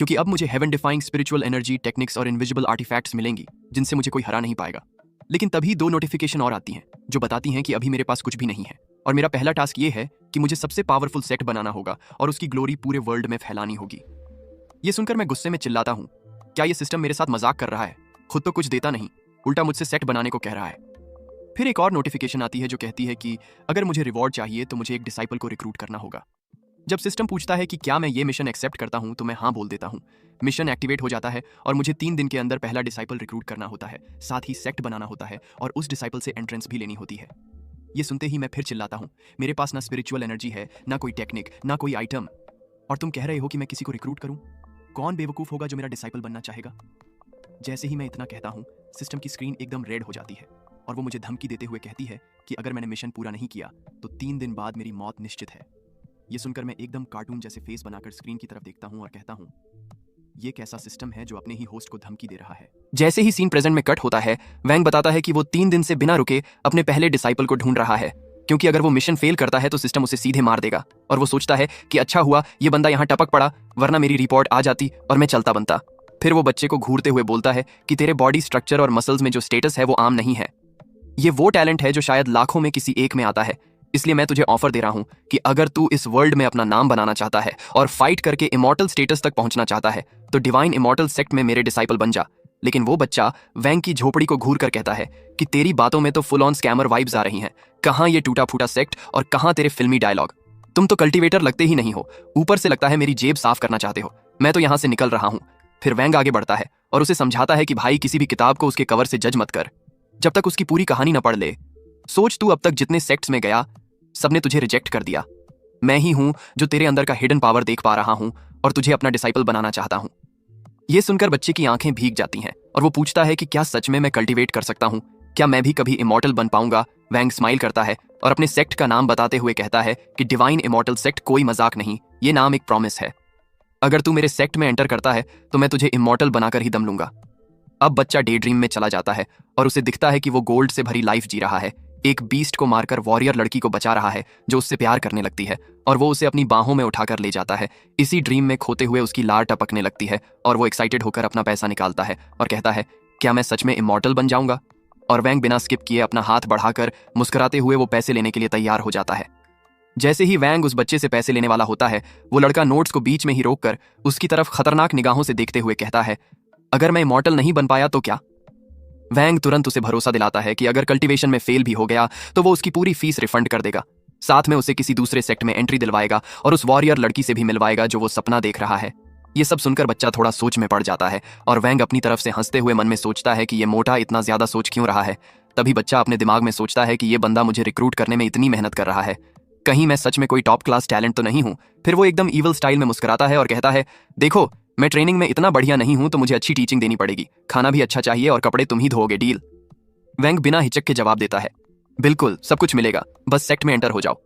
क्योंकि अब मुझे heaven defying spiritual energy, techniques और इनविजिबल आर्टिफैक्ट्स मिलेंगी जिनसे मुझे कोई हरा नहीं पाएगा। लेकिन तभी 2 नोटिफिकेशन और आती हैं जो बताती हैं कि अभी मेरे पास कुछ भी नहीं है और मेरा पहला टास्क ये है कि मुझे सबसे पावरफुल सेट बनाना होगा और उसकी ग्लोरी पूरे वर्ल्ड में फैलानी होगी। ये सुनकर मैं गुस्से में चिल्लाता हूँ, क्या ये सिस्टम मेरे साथ मजाक कर रहा है? खुद तो कुछ देता नहीं, उल्टा मुझसे सेट बनाने को कह रहा है। फिर एक और नोटिफिकेशन आती है जो कहती है कि अगर मुझे रिवॉर्ड चाहिए तो मुझे एक डिसाइपल को रिक्रूट करना होगा। जब सिस्टम पूछता है कि क्या मैं ये मिशन एक्सेप्ट करता हूं तो मैं हाँ बोल देता हूं। मिशन एक्टिवेट हो जाता है और मुझे 3 दिन के अंदर पहला डिसाइपल रिक्रूट करना होता है, साथ ही सेक्ट बनाना होता है और उस डिसाइपल से एंट्रेंस भी लेनी होती है। ये सुनते ही मैं फिर चिल्लाता हूं, मेरे पास ना स्पिरिचुअल एनर्जी है, ना कोई टेक्निक, ना कोई आइटम, और तुम कह रहे हो कि मैं किसी को रिक्रूट करूं? कौन बेवकूफ होगा जो मेरा डिसाइपल बनना चाहेगा? जैसे ही मैं इतना कहता हूं, सिस्टम की स्क्रीन एकदम रेड हो जाती है और वो मुझे धमकी देते हुए कहती है कि अगर मैंने मिशन पूरा नहीं किया तो 3 दिन बाद मेरी मौत निश्चित है। ये सुनकर मैं एकदम कार्टून जैसे फेस बनाकर स्क्रीन की तरफ देखता हूं और कहता हूं, ये कैसा सिस्टम है जो अपने ही होस्ट को धमकी दे रहा है। जैसे ही सीन प्रेजेंट में कट होता है, वैंग बताता है कि वो 3 दिन से बिना रुके अपने पहले डिसाइपल को ढूंढ रहा है, क्योंकि अगर वो मिशन फेल करता है तो सिस्टम उसे सीधे मार देगा। और वो सोचता है कि अच्छा हुआ ये बंदा यहाँ टपक पड़ा, वरना मेरी रिपोर्ट आ जाती और मैं चलता बनता। फिर वो बच्चे को घूरते हुए बोलता है कि तेरे बॉडी स्ट्रक्चर और मसल्स में जो स्टेटस है वो आम नहीं है, ये वो टैलेंट है जो शायद लाखों में किसी एक में आता है। इसलिए मैं तुझे ऑफर दे रहा हूं कि अगर तू इस वर्ल्ड में अपना नाम बनाना चाहता है और फाइट करके इमॉर्टल स्टेटस तक पहुंचना चाहता है तो डिवाइन इमॉर्टल सेक्ट में मेरे डिसाइपल बन जा। लेकिन वो बच्चा वैंग की झोपड़ी को घूर कर कहता है कि तेरी बातों में तो फुल ऑन स्कैमर वाइब्स आ रही हैं, कहां ये टूटा फूटा सेक्ट और कहां तेरे फिल्मी डायलॉग। तुम तो कल्टिवेटर लगते ही नहीं हो, ऊपर से लगता है मेरी जेब साफ करना चाहते हो। मैं तो यहां से निकल रहा हूं। फिर वैंग आगे बढ़ता है और उसे समझाता है कि भाई किसी भी किताब को उसके कवर से जज मत कर जब तक उसकी पूरी कहानी न पढ़ ले। सोच तू अब तक जितने सेक्ट्स में गया सबने तुझे रिजेक्ट कर दिया। मैं ही हूं जो तेरे अंदर का हिडन पावर देख पा रहा हूं और तुझे अपना डिसाइपल बनाना चाहता हूं। ये सुनकर बच्चे की आंखें भीग जाती हैं और वो पूछता है कि क्या सच में मैं कल्टीवेट कर सकता हूं? क्या मैं भी कभी इमॉर्टल बन पाऊंगा? वैंग स्माइल करता है और अपने सेक्ट का नाम बताते हुए कहता है कि डिवाइन इमॉर्टल सेक्ट कोई मजाक नहीं, ये नाम एक प्रॉमिस है। अगर तू मेरे सेक्ट में एंटर करता है तो मैं तुझे इमॉर्टल बनाकर ही दम लूंगा। अब बच्चा डे ड्रीम में चला जाता है और उसे दिखता है कि वो गोल्ड से भरी लाइफ जी रहा है, एक बीस्ट को मारकर वॉरियर लड़की को बचा रहा है जो उससे प्यार करने लगती है और वो उसे अपनी बाहों में उठाकर ले जाता है। इसी ड्रीम में खोते हुए उसकी लार टपकने लगती है और वो एक्साइटेड होकर अपना पैसा निकालता है और कहता है, क्या मैं सच में इमॉर्टल बन जाऊंगा? और वैंग बिना स्किप किए अपना हाथ बढ़ाकर मुस्कुराते हुए वो पैसे लेने के लिए तैयार हो जाता है। जैसे ही वैंग उस बच्चे से पैसे लेने वाला होता है, वो लड़का नोट्स को बीच में ही रोककर उसकी तरफ खतरनाक निगाहों से देखते हुए कहता है, अगर मैं इमॉर्टल नहीं बन पाया तो क्या? वैंग तुरंत उसे भरोसा दिलाता है कि अगर कल्टीवेशन में फेल भी हो गया तो वो उसकी पूरी फीस रिफंड कर देगा, साथ में उसे किसी दूसरे सेक्ट में एंट्री दिलवाएगा और उस वॉरियर लड़की से भी मिलवाएगा जो वो सपना देख रहा है। ये सब सुनकर बच्चा थोड़ा सोच में पड़ जाता है और वैंग अपनी तरफ से हंसते हुए मन में सोचता है कि ये मोटा इतना ज्यादा सोच क्यों रहा है। तभी बच्चा अपने दिमाग में सोचता है कि ये बंदा मुझे रिक्रूट करने में इतनी मेहनत कर रहा है, कहीं मैं सच में कोई टॉप क्लास टैलेंट तो नहीं हूं। फिर वो एकदम ईवल स्टाइल में मुस्कुराता है और कहता है, देखो मैं ट्रेनिंग में इतना बढ़िया नहीं हूं तो मुझे अच्छी टीचिंग देनी पड़ेगी, खाना भी अच्छा चाहिए और कपड़े तुम ही धोगे, डील? वैंग बिना हिचक के जवाब देता है, बिल्कुल सब कुछ मिलेगा, बस सेक्ट में एंटर हो जाओ।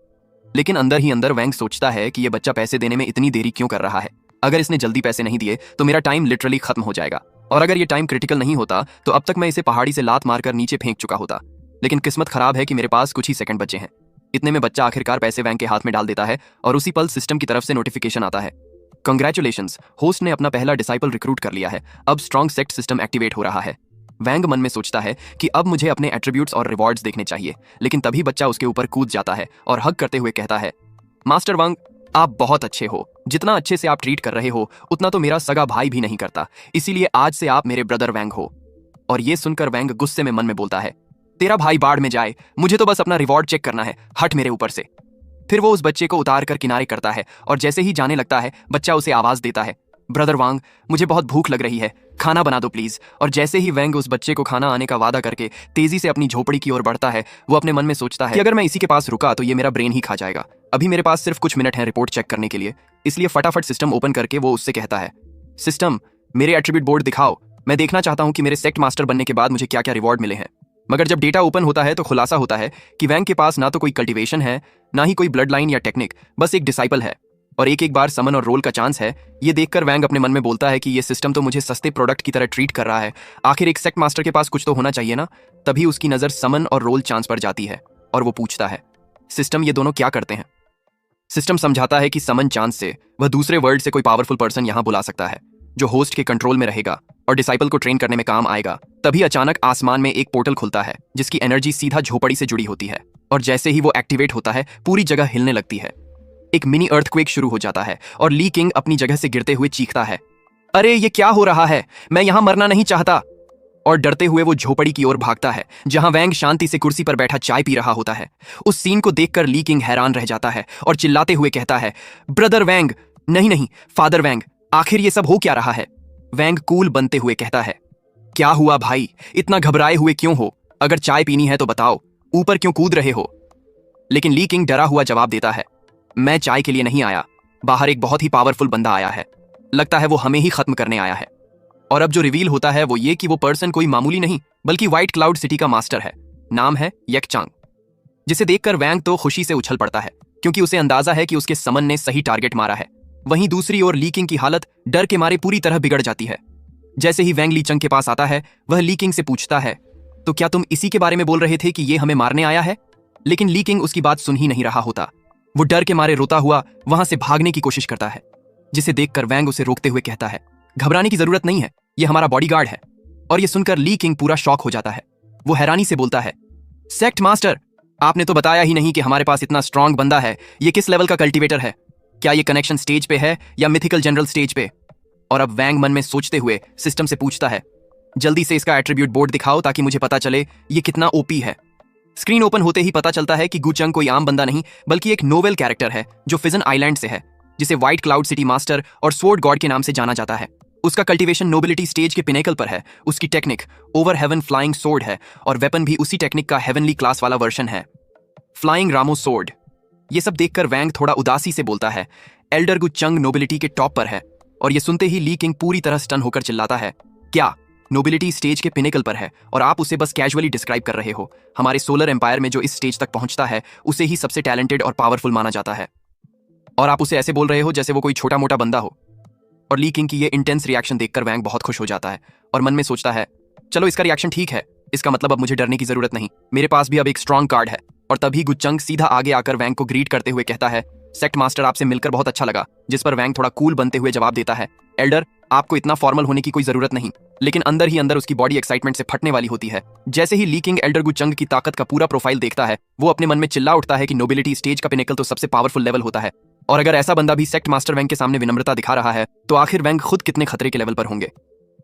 लेकिन अंदर ही अंदर वैंग सोचता है कि ये बच्चा पैसे देने में इतनी देरी क्यों कर रहा है। अगर इसने जल्दी पैसे नहीं दिए तो मेरा टाइम लिटरली खत्म हो जाएगा, और अगर ये टाइम क्रिटिकल नहीं होता तो अब तक मैं इसे पहाड़ी से लात मारकर नीचे फेंक चुका होता। लेकिन किस्मत खराब है कि मेरे पास कुछ ही सेकंड बचे हैं। इतने में बच्चा आखिरकार पैसे वैंग के हाथ में डाल देता है और उसी पल सिस्टम की तरफ से नोटिफिकेशन आता है, कंग्रेचुलेशंस, होस्ट ने अपना पहला डिसाइपल रिक्रूट कर लिया है, अब स्ट्रॉन्ग सेक्ट सिस्टम एक्टिवेट हो रहा है। वैंग मन में सोचता है कि अब मुझे अपने एट्रीब्यूट्स और रिवॉर्ड्स देखने चाहिए, लेकिन तभी बच्चा उसके ऊपर कूद जाता है और हग करते हुए कहता है, मास्टर वंग आप बहुत अच्छे हो, जितना अच्छे से आप ट्रीट कर रहे हो उतना तो मेरा सगा भाई भी नहीं करता, इसीलिए आज से आप मेरे ब्रदर वैंग हो। और ये सुनकर वैंग गुस्से में मन में बोलता है, तेरा भाई बाढ़ में जाए, मुझे तो बस अपना रिवॉर्ड चेक करना है, हट मेरे ऊपर से। फिर वो उस बच्चे को उतार कर किनारे करता है और जैसे ही जाने लगता है बच्चा उसे आवाज देता है, ब्रदर वांग मुझे बहुत भूख लग रही है, खाना बना दो प्लीज। और जैसे ही वैंग उस बच्चे को खाना आने का वादा करके तेजी से अपनी झोपड़ी की ओर बढ़ता है, वो अपने मन में सोचता है कि अगर मैं इसी के पास रुका तो ये मेरा ब्रेन ही खा जाएगा। अभी मेरे पास सिर्फ कुछ मिनट हैं रिपोर्ट चेक करने के लिए, इसलिए फटाफट सिस्टम ओपन करके वो उससे कहता है, सिस्टम मेरे एट्रीब्यूट बोर्ड दिखाओ, मैं देखना चाहता हूं कि मेरे सेक्ट मास्टर बनने के बाद मुझे क्या क्या रिवॉर्ड मिले हैं। मगर जब डेटा ओपन होता है तो खुलासा होता है कि वैंग के पास ना तो कोई कल्टीवेशन है, ना ही कोई ब्लड लाइन या टेक्निक, बस एक डिसाइपल है और एक बार समन और रोल का चांस है। ये देखकर वैंग अपने मन में बोलता है कि ये सिस्टम तो मुझे सस्ते प्रोडक्ट की तरह ट्रीट कर रहा है, आखिर एक सेक्ट मास्टर के पास कुछ तो होना चाहिए ना। तभी उसकी नजर समन और रोल चांस पर जाती है और वो पूछता है, सिस्टम ये दोनों क्या करते हैं? सिस्टम समझाता है कि समन चांस से वह दूसरे वर्ल्ड से कोई पावरफुल पर्सन यहां बुला सकता है, जो होस्ट के कंट्रोल में रहेगा और डिसाइपल को ट्रेन करने में काम आएगा। तभी अचानक आसमान में एक पोर्टल खुलता है जिसकी एनर्जी सीधा झोपड़ी से जुड़ी होती है, और जैसे ही वो एक्टिवेट होता है पूरी जगह हिलने लगती है। एक मिनी अर्थक्वेक शुरू हो जाता है और ली किंग अपनी जगह से गिरते हुए चीखता है, अरे ये क्या हो रहा है, मैं यहां मरना नहीं चाहता। और डरते हुए वो झोपड़ी की ओर भागता है जहां वैंग शांति से कुर्सी पर बैठा चाय पी रहा होता है। उस सीन को देखकर ली किंग हैरान रह जाता है और चिल्लाते हुए कहता है, ब्रदर वैंग, नहीं फादर वैंग, आखिर ये सब हो क्या रहा है। वैंग कूल बनते हुए कहता है, क्या हुआ भाई, इतना घबराए हुए क्यों हो, अगर चाय पीनी है तो बताओ, ऊपर क्यों कूद रहे हो। लेकिन ली किंग डरा हुआ जवाब देता है, मैं चाय के लिए नहीं आया, बाहर एक बहुत ही पावरफुल बंदा आया है, लगता है वो हमें ही खत्म करने आया है। और अब जो रिवील होता है वो ये कि वो पर्सन कोई मामूली नहीं बल्कि व्हाइट क्लाउड सिटी का मास्टर है। नाम है येक चांग, जिसे देखकर वैंग तो खुशी से उछल पड़ता है क्योंकि उसे अंदाजा है कि उसके समन ने सही टारगेट मारा है। वहीं दूसरी ओर ली किंग की हालत डर के मारे पूरी तरह बिगड़ जाती है। जैसे ही वैंग ली चंग के पास आता है वह ली किंग से पूछता है, तो क्या तुम इसी के बारे में बोल रहे थे कि ये हमें मारने आया है। लेकिन ली किंग उसकी बात सुन ही नहीं रहा होता। वो डर के मारे रोता हुआ वहां से भागने की कोशिश करता है, जिसे देखकर वैंग उसे रोकते हुए कहता है, घबराने की जरूरत नहीं है, ये हमारा बॉडीगार्ड है। और ये सुनकर ली किंग पूरा शॉक हो जाता है। वो हैरानी से बोलता है, सेक्ट मास्टर, आपने तो बताया ही नहीं कि हमारे पास इतना स्ट्रांग बंदा है। ये किस लेवल का कल्टीवेटर है, क्या ये कनेक्शन स्टेज पे है या मिथिकल जनरल स्टेज पे। और अब वैंग मन में सोचते हुए सिस्टम से पूछता है, जल्दी से इसका एट्रीब्यूट बोर्ड दिखाओ ताकि मुझे पता चले ये कितना ओपी है। स्क्रीन ओपन होते ही पता चलता है कि गुचंग कोई आम बंदा नहीं बल्कि एक नोवेल कैरेक्टर है जो फिजन आइलैंड से है, जिसे व्हाइट क्लाउड सिटी मास्टर और स्वॉर्ड गॉड के नाम से जाना जाता है। उसका कल्टीवेशन नोबिलिटी स्टेज के पिनेकल पर है। उसकी technique over heaven flying sword है और वेपन भी उसी टेक्निक का हेवनली क्लास वाला वर्जन है, फ्लाइंग रामो सोर्ड। ये सब देखकर वैंग थोड़ा उदासी से बोलता है, एल्डर गुचंग नोबिलिटी के टॉप पर है। और ये सुनते ही ली किंग पूरी तरह स्टन होकर चिल्लाता है, क्या नोबिलिटी स्टेज के पिनेकल पर है और आप उसे बस कैजुअली डिस्क्राइब कर रहे हो। हमारे सोलर एम्पायर में जो इस स्टेज तक पहुंचता है उसे ही सबसे टैलेंटेड और पावरफुल माना जाता है, और आप उसे ऐसे बोल रहे हो जैसे वो कोई छोटा मोटा बंदा हो। और ली किंग की ये इंटेंस रिएक्शन देखकर वैंग बहुत खुश हो जाता है और मन में सोचता है, चलो इसका रिएक्शन ठीक है, इसका मतलब अब मुझे डरने की जरूरत नहीं, मेरे पास भी अब एक स्ट्रॉन्ग कार्ड है। और तभी गुचंग सीधा आगे आकर वैंग को ग्रीट करते हुए कहता है, सेक्ट मास्टर, आपसे मिलकर बहुत अच्छा लगा। जिस पर वैंग थोड़ा कूल बनते हुए जवाब देता है, एल्डर, आपको इतना फॉर्मल होने की कोई जरूरत नहीं। लेकिन अंदर ही अंदर उसकी बॉडी एक्साइटमेंट से फटने वाली होती है। जैसे ही ली किंग एल्डर गुचंग की ताकत का पूरा प्रोफाइल देखता है वो अपने मन में चिल्ला उठता है कि नोबिलिटी स्टेज का पिनेकल तो सबसे पावरफुल लेवल होता है, और अगर ऐसा बंदा भी सेक्ट मास्टर वैंग के सामने विनम्रता दिखा रहा है तो आखिर वैंग खुद कितने खतरे के लेवल पर होंगे।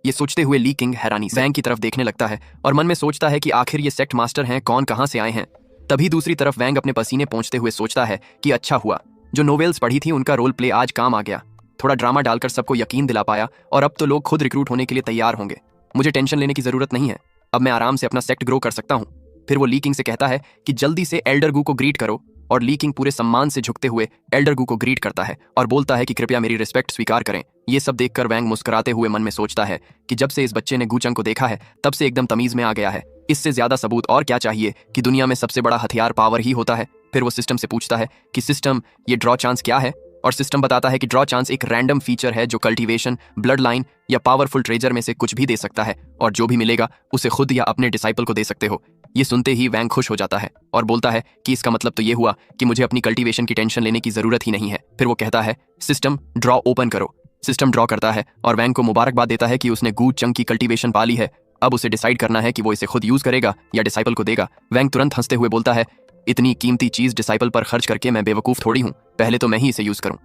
ये सोचते हुए ली किंग हैरानी से वैंग की तरफ देखने लगता है और मन में सोचता है कि आखिर ये सेक्ट मास्टर हैं, कौन कहां से आए हैं। तभी दूसरी तरफ वैंग अपने पसीने पहुंचते हुए सोचता है कि अच्छा हुआ जो नोवेल्स पढ़ी थी उनका रोल प्ले आज काम आ गया। थोड़ा ड्रामा डालकर सबको यकीन दिला पाया और अब तो लोग खुद रिक्रूट होने के लिए तैयार होंगे। मुझे टेंशन लेने की जरूरत नहीं है, अब मैं आराम से अपना सेक्ट ग्रो कर सकता हूँ। फिर वो ली किंग से कहता है कि जल्दी से एल्डर गू को ग्रीट करो, और ली किंग पूरे सम्मान से झुकते हुए एल्डर गू को ग्रीट करता है और बोलता है कि कृपया मेरी रिस्पेक्ट स्वीकार करें। ये सब देखकर वैंग मुस्कुराते हुए मन में सोचता है कि जब से इस बच्चे ने गुचंग को देखा है तब से एकदम तमीज में आ गया है। इससे ज्यादा सबूत और क्या चाहिए कि दुनिया में सबसे बड़ा हथियार पावर ही होता है। फिर वो सिस्टम से पूछता है कि सिस्टम, ये ड्रॉ चांस क्या है। और सिस्टम बताता है कि ड्रॉ चांस एक रैंडम फीचर है जो कल्टीवेशन, ब्लड लाइन या पावरफुल ट्रेजर में से कुछ भी दे सकता है, और जो भी मिलेगा उसे खुद या अपने डिसाइपल को दे सकते हो। ये सुनते ही वैंग खुश हो जाता है और बोलता है कि इसका मतलब तो ये हुआ कि मुझे अपनी कल्टीवेशन की टेंशन लेने की जरूरत ही नहीं है। फिर वो कहता है, सिस्टम ड्रॉ ओपन करो। सिस्टम ड्रॉ करता है और वैंग को मुबारकबाद देता है कि उसने गू चंग की कल्टीवेशन पा ली है। अब उसे डिसाइड करना है कि वो इसे खुद यूज करेगा या डिसाइपल को देगा। वैंग तुरंत हंसते हुए बोलता है, इतनी कीमती चीज डिसाइपल पर खर्च करके मैं बेवकूफ थोड़ी हूँ, पहले तो मैं ही इसे यूज करूँ।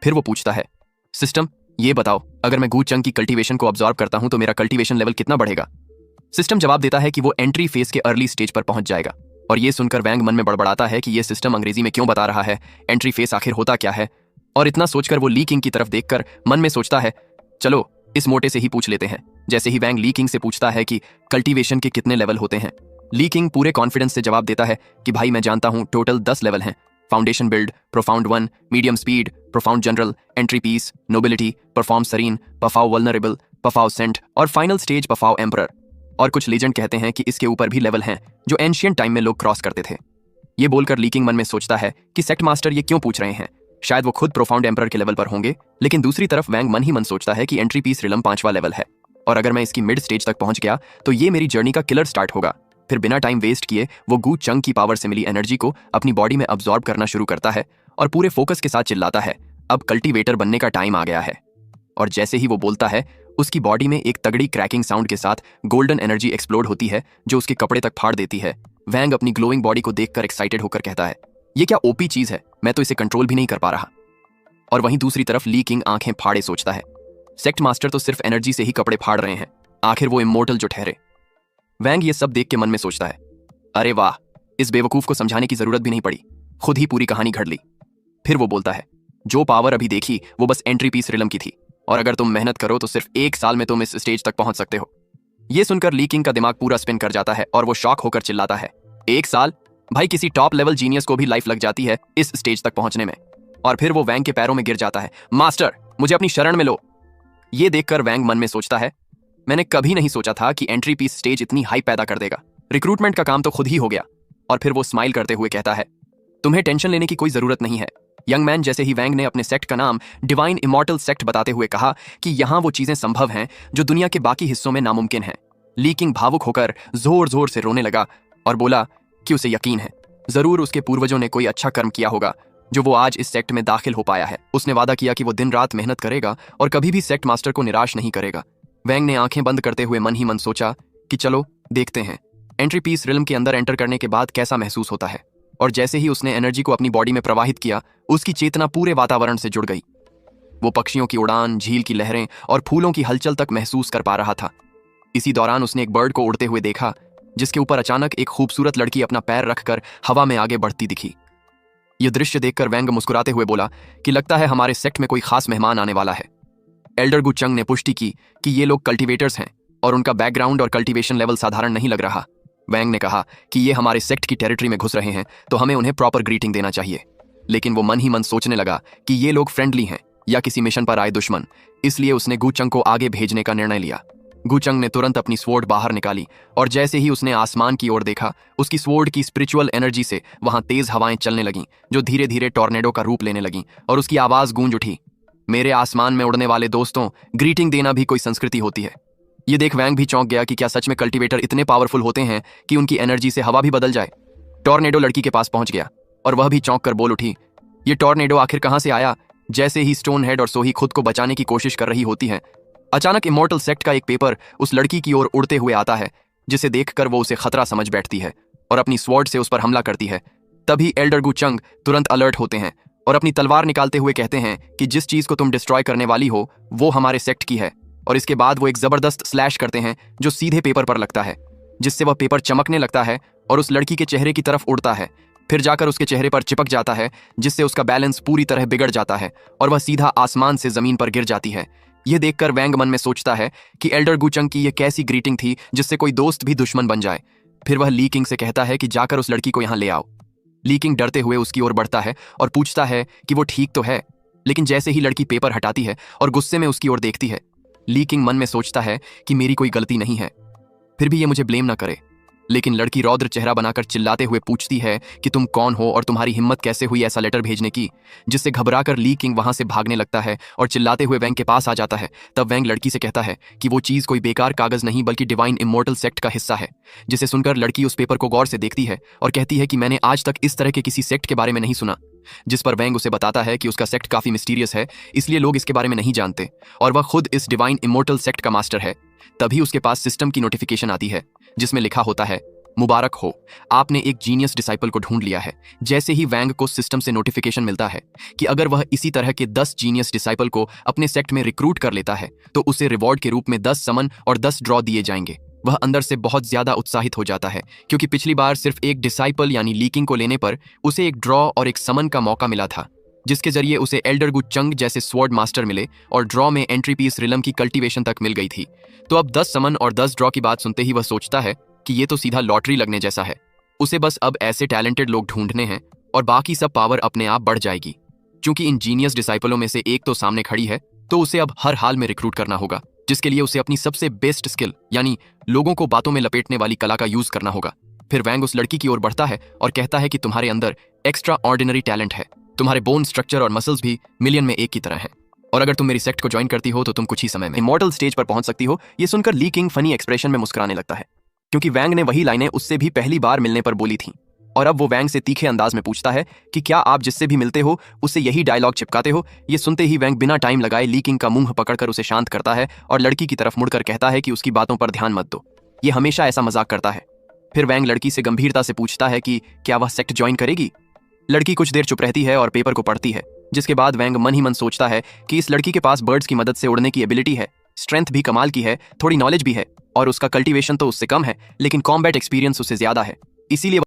फिर वो पूछता है, सिस्टम ये बताओ, अगर मैं गू चंग की कल्टीवेशन को ऑब्जॉर्व करता हूं तो मेरा कल्टीवेशन लेवल कितना बढ़ेगा। सिस्टम जवाब देता है कि वो एंट्री फेज के अर्ली स्टेज पर पहुंच जाएगा। और ये सुनकर वैंग मन में बड़बड़ाता है कि ये सिस्टम अंग्रेजी में क्यों बता रहा है, एंट्री फेज आखिर होता क्या है। और इतना सोचकर वो ली किंग की तरफ देखकर मन में सोचता है, चलो इस मोटे से ही पूछ लेते हैं। जैसे ही वैंग ली किंग से पूछता है कि कल्टीवेशन के कितने लेवल होते हैं, ली किंग पूरे कॉन्फिडेंस से जवाब देता है कि भाई मैं जानता हूं टोटल 10 लेवल हैं। Foundation build, profound 1, medium speed, profound general, entry piece, nobility, perform सरीन, पफाओ वल्नरेबल, पफाओ सेंट और फाइनल स्टेज पफाओ एम्परर। और कुछ लीजेंड कहते हैं कि इसके ऊपर भी लेवल हैं जो एंशिएंट टाइम में लोग क्रॉस करते थे। ये बोलकर ली किंग मन में सोचता है कि सेक्ट मास्टर ये क्यों पूछ रहे हैं, शायद वो खुद प्रोफाउंड एम्परर के लेवल पर होंगे। लेकिन दूसरी तरफ वैंग मन ही मन सोचता है कि एंट्री पीस रिलम 5वां लेवल है, और अगर मैं इसकी मिड स्टेज तक पहुंच गया तो ये मेरी जर्नी का किलर स्टार्ट होगा। फिर बिना टाइम वेस्ट किए वो गू चंग की पावर से मिली एनर्जी को अपनी बॉडी में अब्सॉर्ब करना शुरू करता है और पूरे फोकस के साथ चिल्लाता है, अब कल्टीवेटर बनने का टाइम आ गया है। और जैसे ही वो बोलता है उसकी बॉडी में एक तगड़ी क्रैकिंग साउंड के साथ गोल्डन एनर्जी एक्सप्लोड होती है जो उसके कपड़े तक फाड़ देती है। वैंग अपनी ग्लोइंग बॉडी को देखकर एक्साइटेड होकर कहता है, ये क्या ओपी चीज है, मैं तो इसे कंट्रोल भी नहीं कर पा रहा। और वहीं दूसरी तरफ ली किंग आंखें फाड़े सोचता है, सेक्ट मास्टर तो सिर्फ एनर्जी से ही कपड़े फाड़ रहे हैं, आखिर वो इमोर्टल जो ठहरे। वैंग ये सब देख के मन में सोचता है, अरे वाह, इस बेवकूफ को समझाने की जरूरत भी नहीं पड़ी, खुद ही पूरी कहानी घड़ ली। फिर वो बोलता है, जो पावर अभी देखी वो बस एंट्री पीस रिलम की थी, और अगर तुम मेहनत करो तो सिर्फ 1 साल में तुम इस स्टेज तक पहुंच सकते हो। ये सुनकर ली किंग का दिमाग पूरा स्पिन कर जाता है और वो शॉक होकर चिल्लाता है, 1 साल? भाई किसी टॉप लेवल जीनियस को भी लाइफ लग जाती है इस स्टेज तक पहुंचने में। और फिर वो वैंग के पैरों में गिर जाता है, मास्टर मुझे अपनी शरण में लो। ये देखकर वैंग मन में सोचता है, मैंने कभी नहीं सोचा था कि एंट्री पीस स्टेज इतनी हाइप पैदा कर देगा, रिक्रूटमेंट का काम तो खुद ही हो गया। और फिर वो स्माइल करते हुए कहता है, तुम्हें टेंशन लेने की कोई जरूरत नहीं है। यंग मैन, जैसे ही वैंग ने अपने सेक्ट का नाम डिवाइन इमॉर्टल सेक्ट बताते हुए कहा कि यहां वो चीजें संभव हैं जो दुनिया के बाकी हिस्सों में नामुमकिन हैं, ली किंग भावुक होकर जोर जोर से रोने लगा और बोला कि उसे यकीन है जरूर उसके पूर्वजों ने कोई अच्छा कर्म किया होगा जो वो आज इस सेक्ट में दाखिल हो पाया है। उसने वादा किया कि वो दिन रात मेहनत करेगा और कभी भी सेक्ट मास्टर को निराश नहीं करेगा। वैंग ने आंखें बंद करते हुए मन ही मन सोचा कि चलो देखते हैं एंट्री पीस रिल्म के अंदर एंटर करने के बाद कैसा महसूस होता है। और जैसे ही उसने एनर्जी को अपनी बॉडी में प्रवाहित किया, उसकी चेतना पूरे वातावरण से जुड़ गई। वो पक्षियों की उड़ान, झील की लहरें और फूलों की हलचल तक महसूस कर पा रहा था। इसी दौरान उसने एक बर्ड को उड़ते हुए देखा जिसके ऊपर अचानक एक खूबसूरत लड़की अपना पैर रखकर हवा में आगे बढ़ती दिखी। यह दृश्य देखकर वैंग मुस्कुराते हुए बोला कि लगता है हमारे सेक्ट में कोई खास मेहमान आने वाला है। एल्डर गु चंग ने पुष्टि की कि ये लोग कल्टीवेटर्स हैं और उनका बैकग्राउंड और कल्टीवेशन लेवल साधारण नहीं लग रहा। वैंग ने कहा कि ये हमारे सेक्ट की टेरिटरी में घुस रहे हैं तो हमें उन्हें प्रॉपर ग्रीटिंग देना चाहिए। लेकिन वो मन ही मन सोचने लगा कि ये लोग फ्रेंडली हैं या किसी मिशन पर आए दुश्मन, इसलिए उसने गुचंग को आगे भेजने का निर्णय लिया। गुचंग ने तुरंत अपनी स्वॉर्ड बाहर निकाली और जैसे ही उसने आसमान की ओर देखा, उसकी स्वॉर्ड की स्पिरिचुअल एनर्जी से वहां तेज हवाएं चलने लगीं जो धीरे धीरे टॉर्नेडो का रूप लेने लगीं और उसकी आवाज गूंज उठी, मेरे आसमान में उड़ने वाले दोस्तों, ग्रीटिंग देना भी कोई संस्कृति होती है। ये देख वैंग भी चौंक गया कि क्या सच में कल्टीवेटर इतने पावरफुल होते हैं कि उनकी एनर्जी से हवा भी बदल जाए। टॉर्नेडो लड़की के पास पहुंच गया और वह भी चौंक कर बोल उठी, ये टॉर्नेडो आखिर कहां से आया। जैसे ही स्टोन हेड और सोही खुद को बचाने की कोशिश कर रही होती हैं, अचानक इमॉर्टल सेक्ट का एक पेपर उस लड़की की ओर उड़ते हुए आता है, जिसे देखकर वो उसे खतरा समझ बैठती है और अपनी स्वॉर्ड से उस पर हमला करती है। तभी एल्डर गु चंग तुरंत अलर्ट होते हैं और अपनी तलवार निकालते हुए कहते हैं कि जिस चीज को तुम डिस्ट्रॉय करने वाली हो वो हमारे सेक्ट की है। और इसके बाद वो एक जबरदस्त स्लैश करते हैं जो सीधे पेपर पर लगता है, जिससे वह पेपर चमकने लगता है और उस लड़की के चेहरे की तरफ उड़ता है, फिर जाकर उसके चेहरे पर चिपक जाता है, जिससे उसका बैलेंस पूरी तरह बिगड़ जाता है और वह सीधा आसमान से जमीन पर गिर जाती है। यह देखकर वैंग मन में सोचता है कि एल्डर गुचंग की यह कैसी ग्रीटिंग थी जिससे कोई दोस्त भी दुश्मन बन जाए। फिर वह ली किंग से कहता है कि जाकर उस लड़की को यहाँ ले आओ। ली किंग डरते हुए उसकी ओर बढ़ता है और पूछता है कि वो ठीक तो है, लेकिन जैसे ही लड़की पेपर हटाती है और गुस्से में उसकी ओर देखती है, ली किंग मन में सोचता है कि मेरी कोई गलती नहीं है, फिर भी ये मुझे ब्लेम ना करे। लेकिन लड़की रौद्र चेहरा बनाकर चिल्लाते हुए पूछती है कि तुम कौन हो और तुम्हारी हिम्मत कैसे हुई ऐसा लेटर भेजने की, जिससे घबराकर ली किंग वहां से भागने लगता है और चिल्लाते हुए वैंग के पास आ जाता है। तब वैंग लड़की से कहता है कि वो चीज कोई बेकार कागज नहीं बल्कि डिवाइन इमॉर्टल सेक्ट का हिस्सा है। जिसे सुनकर लड़की उस पेपर को गौर से देखती है और कहती है कि मैंने आज तक इस तरह के किसी सेक्ट के बारे में नहीं सुना। जिस पर वैंग उसे बताता है कि उसका सेक्ट काफी मिस्टीरियस है, इसलिए लोग इसके बारे में नहीं जानते और वह खुद इस डिवाइन इमॉर्टल सेक्ट का मास्टर है। तभी उसके पास सिस्टम की नोटिफिकेशन आती है जिसमें लिखा होता है, मुबारक हो, आपने एक जीनियस डिसाइपल को ढूंढ लिया है। जैसे ही वैंग को सिस्टम से नोटिफिकेशन मिलता है कि अगर वह इसी तरह के 10 जीनियस डिसाइपल को अपने सेक्ट में रिक्रूट कर लेता है तो उसे रिवॉर्ड के रूप में 10 समन और 10 ड्रॉ दिए जाएंगे। वह अंदर से बहुत ज्यादा उत्साहित हो जाता है क्योंकि पिछली बार सिर्फ एक डिसाइपल यानी ली किंग को लेने पर उसे एक ड्रॉ और एक समन का मौका मिला था, जिसके जरिए उसे एल्डर गु चंग जैसे स्वॉर्ड मास्टर मिले और ड्रॉ में एंट्री पीस रिलम की कल्टीवेशन तक मिल गई थी। तो अब 10 समन और 10 ड्रॉ की बात सुनते ही वह सोचता है कि ये तो सीधा लॉटरी लगने जैसा है। उसे बस अब ऐसे टैलेंटेड लोग ढूंढने हैं और बाकी सब पावर अपने आप बढ़ जाएगी। क्योंकि इन जीनियस डिसाइपलों में से एक तो सामने खड़ी है, तो उसे अब हर हाल में रिक्रूट करना होगा, जिसके लिए उसे अपनी सबसे बेस्ट स्किल यानी लोगों को बातों में लपेटने वाली कला का यूज करना होगा। फिर वैंग उस लड़की की ओर बढ़ता है और कहता है कि तुम्हारे अंदर एक्स्ट्रा ऑर्डिनरी टैलेंट है, तुम्हारे बोन स्ट्रक्चर और मसल्स भी मिलियन में एक की तरह हैं, और अगर तुम मेरी सेक्ट को ज्वाइन करती हो तो तुम कुछ ही समय में इमॉर्टल स्टेज पर पहुंच सकती हो। ये सुनकर ली किंग फनी एक्सप्रेशन में मुस्कुराने लगता है, क्योंकि वैंग ने वही लाइनें उससे भी पहली बार मिलने पर बोली थी। और अब वो वैंग से तीखे अंदाज में पूछता है कि क्या आप जिससे भी मिलते हो उससे यही डायलॉग चिपकाते हो। ये सुनते ही वैंग बिना टाइम लगाए ली किंग का मुंह पकड़कर उसे शांत करता है और लड़की की तरफ मुड़कर कहता है कि उसकी बातों पर ध्यान मत दो, ये हमेशा ऐसा मजाक करता है। फिर वैंग लड़की से गंभीरता से पूछता है कि क्या वह सेक्ट ज्वाइन करेगी। लड़की कुछ देर चुप रहती है और पेपर को पढ़ती है, जिसके बाद वैंग मन ही मन सोचता है कि इस लड़की के पास बर्ड्स की मदद से उड़ने की एबिलिटी है, स्ट्रेंथ भी कमाल की है, थोड़ी नॉलेज भी है और उसका कल्टीवेशन तो उससे कम है, लेकिन कॉम्बैट एक्सपीरियंस उससे ज्यादा है। इसीलिए